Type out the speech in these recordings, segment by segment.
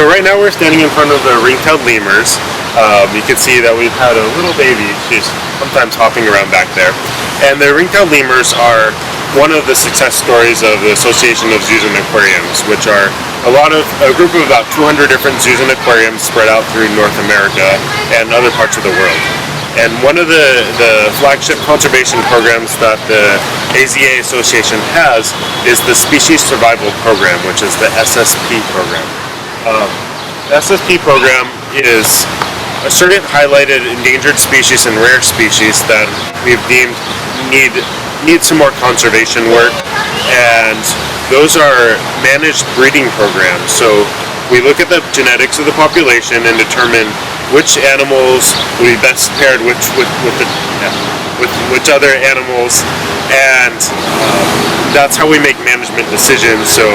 So right now we're standing in front of the ring-tailed lemurs. You can see that we've had a little baby. She's sometimes hopping around back there. And the ring-tailed lemurs are one of the success stories of the Association of Zoos and Aquariums, which are a group of about 200 different zoos and aquariums spread out through North America and other parts of the world. And one of the flagship conservation programs that the AZA Association has is the Species Survival Program, which is the SSP program. The SSP program is a certain highlighted endangered species and rare species that we've deemed need some more conservation work, and those are managed breeding programs. So we look at the genetics of the population and determine which animals will be best paired with which other animals, and that's how we make management decisions. So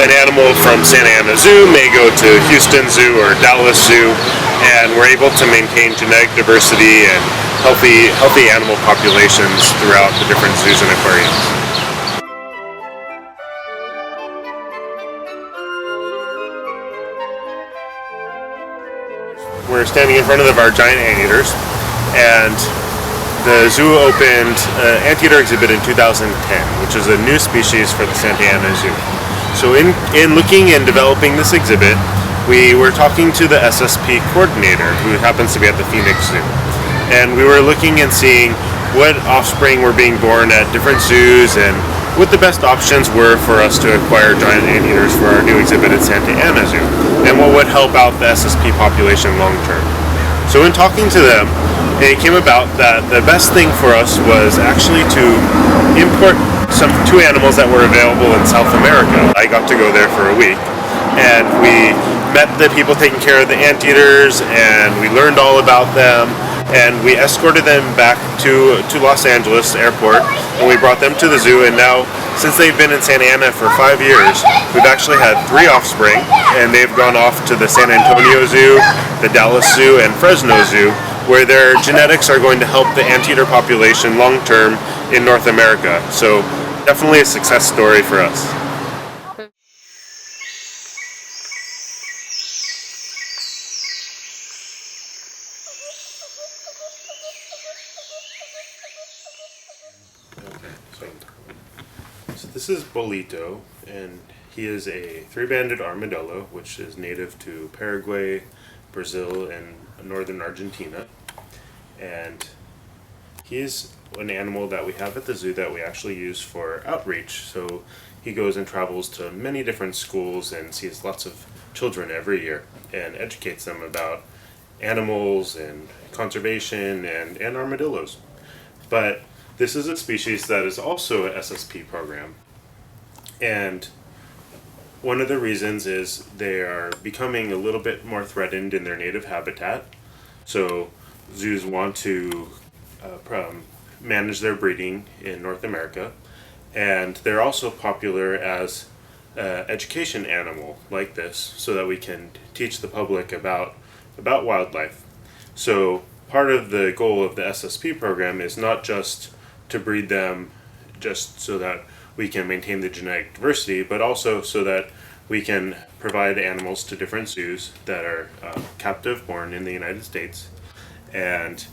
an animal from Santa Ana Zoo may go to Houston Zoo or Dallas Zoo, and we're able to maintain genetic diversity and healthy animal populations throughout the different zoos and aquariums. We're standing in front of our giant anteaters, and the zoo opened an anteater exhibit in 2010, which is a new species for the Santa Ana Zoo. So in looking and developing this exhibit, we were talking to the SSP coordinator, who happens to be at the Phoenix Zoo. And we were looking and seeing what offspring were being born at different zoos and what the best options were for us to acquire giant anteaters for our new exhibit at Santa Ana Zoo, and what would help out the SSP population long term. So in talking to them, it came about that the best thing for us was actually to import two animals that were available in South America. I got to go there for a week, and we met the people taking care of the anteaters, and we learned all about them, and we escorted them back to Los Angeles airport, and we brought them to the zoo. And now, since they've been in Santa Ana for 5 years, we've actually had 3 offspring, and they've gone off to the San Antonio Zoo, the Dallas Zoo, and Fresno Zoo, where their genetics are going to help the anteater population long term in North America. So definitely a success story for us. So this is Bolito, and he is a 3-banded armadillo, which is native to Paraguay, Brazil, and northern Argentina. And he's an animal that we have at the zoo that we actually use for outreach. So he goes and travels to many different schools and sees lots of children every year and educates them about animals and conservation and armadillos. But this is a species that is also an SSP program, and one of the reasons is they are becoming a little bit more threatened in their native habitat. So zoos want to manage their breeding in North America, and they're also popular as an education animal like this, so that we can teach the public about wildlife. So part of the goal of the SSP program is not just to breed them just so that we can maintain the genetic diversity, but also so that we can provide animals to different zoos that are captive born in the United States, and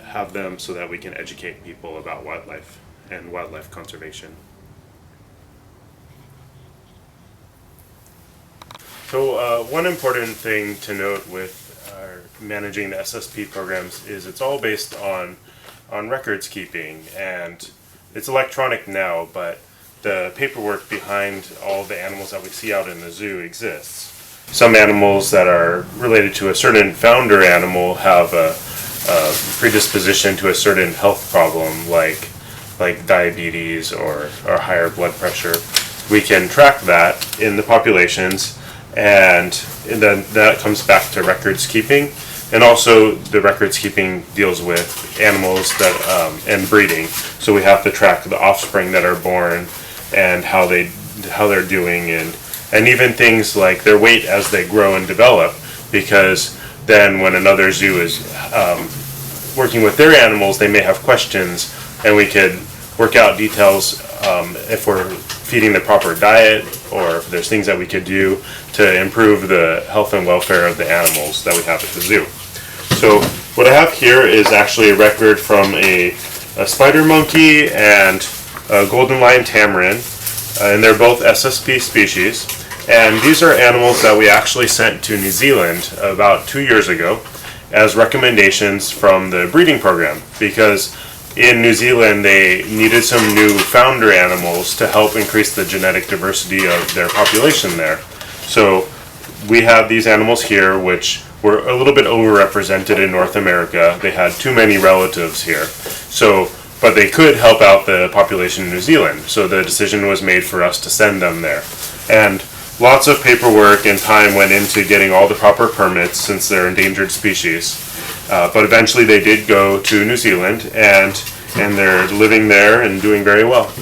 have them so that we can educate people about wildlife and wildlife conservation. So one important thing to note with managing the SSP programs is it's all based on records keeping, and it's electronic now, but the paperwork behind all the animals that we see out in the zoo exists. Some animals that are related to a certain founder animal have a predisposition to a certain health problem, like diabetes or higher blood pressure. We can track that in the populations, and then that comes back to records keeping. And also the records keeping deals with animals that and breeding. So we have to track the offspring that are born and how they're doing, and even things like their weight as they grow and develop, because then when another zoo is working with their animals, they may have questions, and we could work out details if we're feeding the proper diet, or if there's things that we could do to improve the health and welfare of the animals that we have at the zoo. So what I have here is actually a record from a spider monkey and a golden lion tamarin, and they're both SSP species. And these are animals that we actually sent to New Zealand about 2 years ago as recommendations from the breeding program, because in New Zealand they needed some new founder animals to help increase the genetic diversity of their population there. So we have these animals here which were a little bit overrepresented in North America. They had too many relatives here. But they could help out the population in New Zealand. So the decision was made for us to send them there. And lots of paperwork and time went into getting all the proper permits since they're endangered species. But eventually they did go to New Zealand, and they're living there and doing very well.